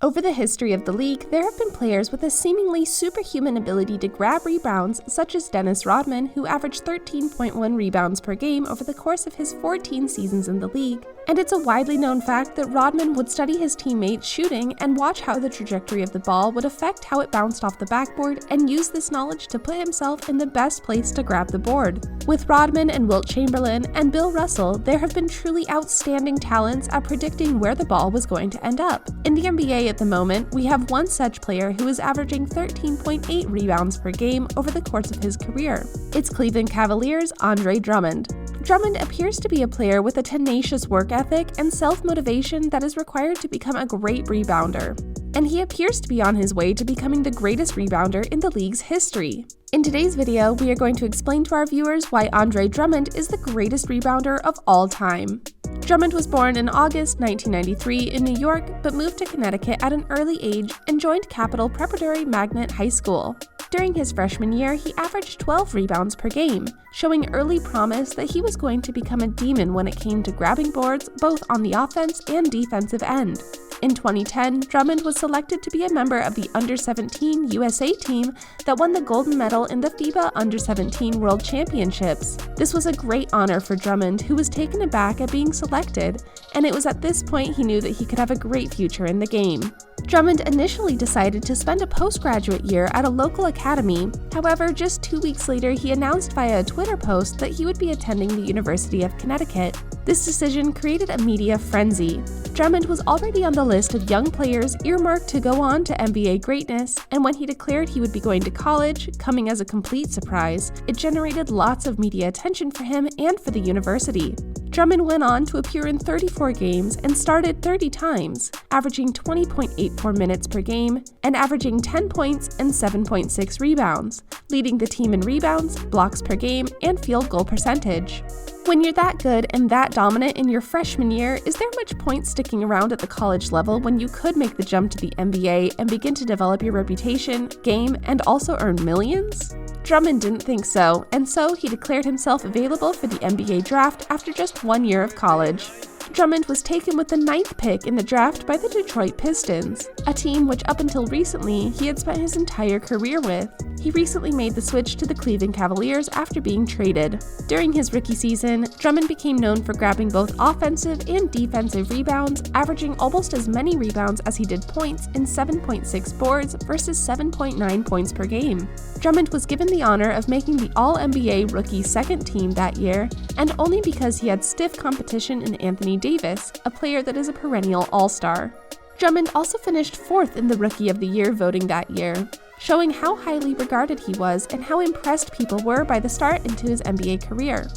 Over the history of the league, there have been players with a seemingly superhuman ability to grab rebounds, such as Dennis Rodman, who averaged 13.1 rebounds per game over the course of his 14 seasons in the league. And it's a widely known fact that Rodman would study his teammates shooting and watch how the trajectory of the ball would affect how it bounced off the backboard, and use this knowledge to put himself in the best place to grab the board. With Rodman and Wilt Chamberlain and Bill Russell, there have been truly outstanding talents at predicting where the ball was going to end up. In the NBA at the moment, we have one such player who is averaging 13.8 rebounds per game over the course of his career. It's Cleveland Cavaliers' Andre Drummond. Drummond appears to be a player with a tenacious work ethic and self-motivation that is required to become a great rebounder. And he appears to be on his way to becoming the greatest rebounder in the league's history. In today's video, we are going to explain to our viewers why Andre Drummond is the greatest rebounder of all time. Drummond was born in August 1993 in New York, but moved to Connecticut at an early age and joined Capital Preparatory Magnet High School. During his freshman year, he averaged 12 rebounds per game, showing early promise that he was going to become a demon when it came to grabbing boards both on the offense and defensive end. In 2010, Drummond was selected to be a member of the Under-17 USA team that won the gold medal in the FIBA Under-17 World Championships. This was a great honor for Drummond, who was taken aback at being selected, and it was at this point he knew that he could have a great future in the game. Drummond initially decided to spend a postgraduate year at a local academy. However, just 2 weeks later, he announced via a Twitter post that he would be attending the University of Connecticut. This decision created a media frenzy. Drummond was already on the list of young players earmarked to go on to NBA greatness, and when he declared he would be going to college, coming as a complete surprise, it generated lots of media attention for him and for the university. Drummond went on to appear in 34 games and started 30 times, averaging 20.84 minutes per game and averaging 10 points and 7.6 rebounds, leading the team in rebounds, blocks per game, and field goal percentage. When you're that good and that dominant in your freshman year, is there much point sticking around at the college level when you could make the jump to the NBA and begin to develop your reputation, game, and also earn millions? Drummond didn't think so, and so he declared himself available for the NBA draft after just 1 year of college. Drummond was taken with the 9th pick in the draft by the Detroit Pistons, a team which up until recently he had spent his entire career with. He recently made the switch to the Cleveland Cavaliers after being traded. During his rookie season, Drummond became known for grabbing both offensive and defensive rebounds, averaging almost as many rebounds as he did points in 7.6 boards versus 7.9 points per game. Drummond was given the honor of making the All-NBA rookie second team that year, and only because he had stiff competition in Anthony Davis, a player that is a perennial all-star. Drummond also finished 4th in the Rookie of the Year voting that year, showing how highly regarded he was and how impressed people were by the start into his NBA career.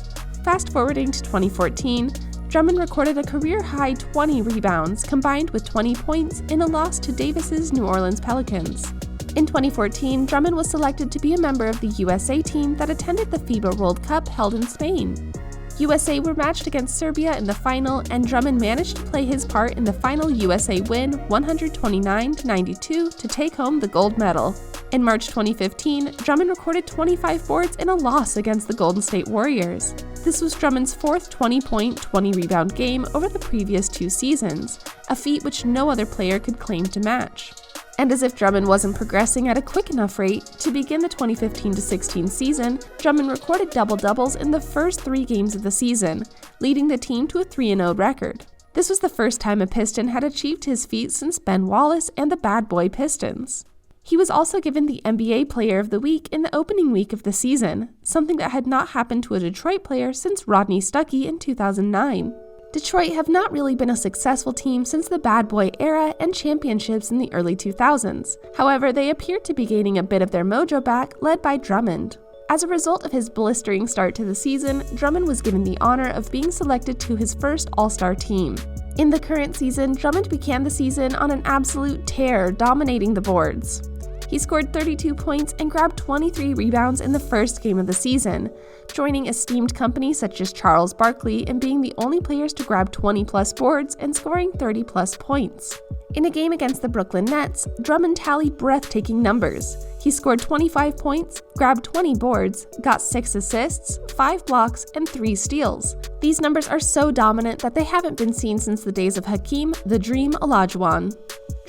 Fast forwarding to 2014, Drummond recorded a career-high 20 rebounds combined with 20 points in a loss to Davis's New Orleans Pelicans. In 2014, Drummond was selected to be a member of the USA team that attended the FIBA World Cup held in Spain. USA were matched against Serbia in the final, and Drummond managed to play his part in the final USA win 129-92 to take home the gold medal. In March 2015, Drummond recorded 25 boards in a loss against the Golden State Warriors. This was Drummond's 4th 20-point, 20-rebound game over the previous 2 seasons, a feat which no other player could claim to match. And as if Drummond wasn't progressing at a quick enough rate, to begin the 2015-16 season, Drummond recorded double-doubles in the first 3 games of the season, leading the team to a 3-0 record. This was the first time a Piston had achieved his feat since Ben Wallace and the Bad Boy Pistons. He was also given the NBA Player of the Week in the opening week of the season, something that had not happened to a Detroit player since Rodney Stuckey in 2009. Detroit have not really been a successful team since the Bad Boy era and championships in the early 2000s. However, they appeared to be gaining a bit of their mojo back, led by Drummond. As a result of his blistering start to the season, Drummond was given the honor of being selected to his first All-Star team. In the current season, Drummond began the season on an absolute tear, dominating the boards. He scored 32 points and grabbed 23 rebounds in the first game of the season, joining esteemed companies such as Charles Barkley and being the only players to grab 20-plus boards and scoring 30-plus points. In a game against the Brooklyn Nets, Drummond tallied breathtaking numbers. He scored 25 points, grabbed 20 boards, got 6 assists, 5 blocks, and 3 steals. These numbers are so dominant that they haven't been seen since the days of Hakeem "The Dream" Olajuwon.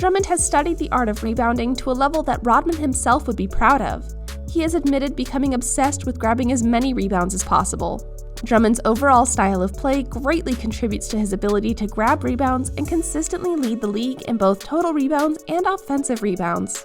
Drummond has studied the art of rebounding to a level that Rodman himself would be proud of. He has admitted becoming obsessed with grabbing as many rebounds as possible. Drummond's overall style of play greatly contributes to his ability to grab rebounds and consistently lead the league in both total rebounds and offensive rebounds.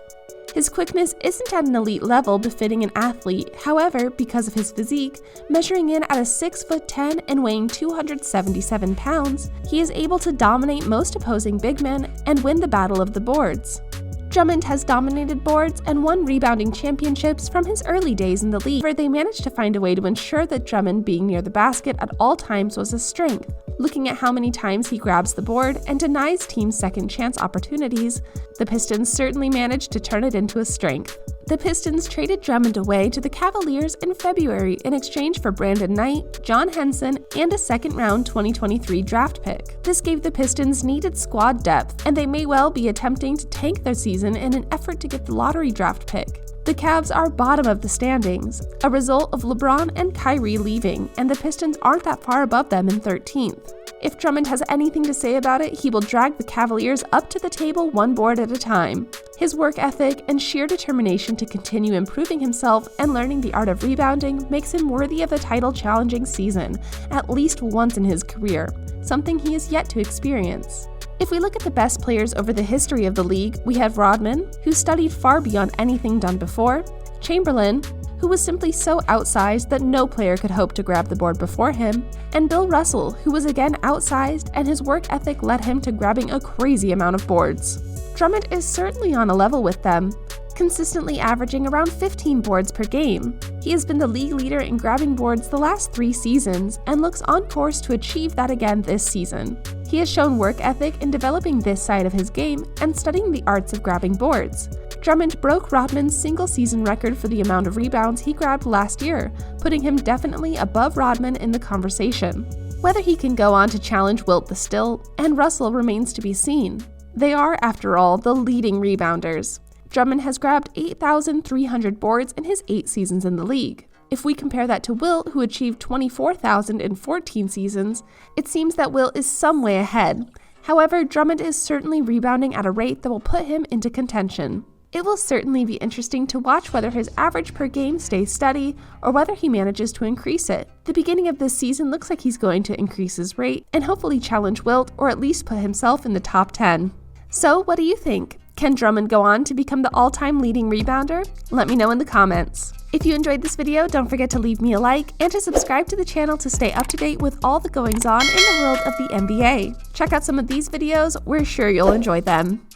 His quickness isn't at an elite level befitting an athlete, however, because of his physique, measuring in at a 6'10" and weighing 277 pounds, he is able to dominate most opposing big men and win the battle of the boards. Drummond has dominated boards and won rebounding championships from his early days in the league, where they managed to find a way to ensure that Drummond being near the basket at all times was a strength. Looking at how many times he grabs the board and denies teams second chance opportunities, the Pistons certainly managed to turn it into a strength. The Pistons traded Drummond away to the Cavaliers in February in exchange for Brandon Knight, John Henson, and a second-round 2023 draft pick. This gave the Pistons needed squad depth, and they may well be attempting to tank their season in an effort to get the lottery draft pick. The Cavs are bottom of the standings, a result of LeBron and Kyrie leaving, and the Pistons aren't that far above them in 13th. If Drummond has anything to say about it, he will drag the Cavaliers up to the table one board at a time. His work ethic and sheer determination to continue improving himself and learning the art of rebounding makes him worthy of a title-challenging season, at least once in his career, something he has yet to experience. If we look at the best players over the history of the league, we have Rodman, who studied far beyond anything done before, Chamberlain, who was simply so outsized that no player could hope to grab the board before him, and Bill Russell, who was again outsized and his work ethic led him to grabbing a crazy amount of boards. Drummond is certainly on a level with them, consistently averaging around 15 boards per game. He has been the league leader in grabbing boards the last 3 seasons and looks on course to achieve that again this season. He has shown work ethic in developing this side of his game and studying the arts of grabbing boards. Drummond broke Rodman's single-season record for the amount of rebounds he grabbed last year, putting him definitely above Rodman in the conversation. Whether he can go on to challenge Wilt the Still and Russell remains to be seen. They are, after all, the leading rebounders. Drummond has grabbed 8,300 boards in his 8 seasons in the league. If we compare that to Wilt, who achieved 24,000 in 14 seasons, it seems that Wilt is some way ahead. However, Drummond is certainly rebounding at a rate that will put him into contention. It will certainly be interesting to watch whether his average per game stays steady or whether he manages to increase it. The beginning of this season looks like he's going to increase his rate and hopefully challenge Wilt or at least put himself in the top 10. So, what do you think? Can Drummond go on to become the all-time leading rebounder? Let me know in the comments. If you enjoyed this video, don't forget to leave me a like and to subscribe to the channel to stay up to date with all the goings-on in the world of the NBA. Check out some of these videos, we're sure you'll enjoy them.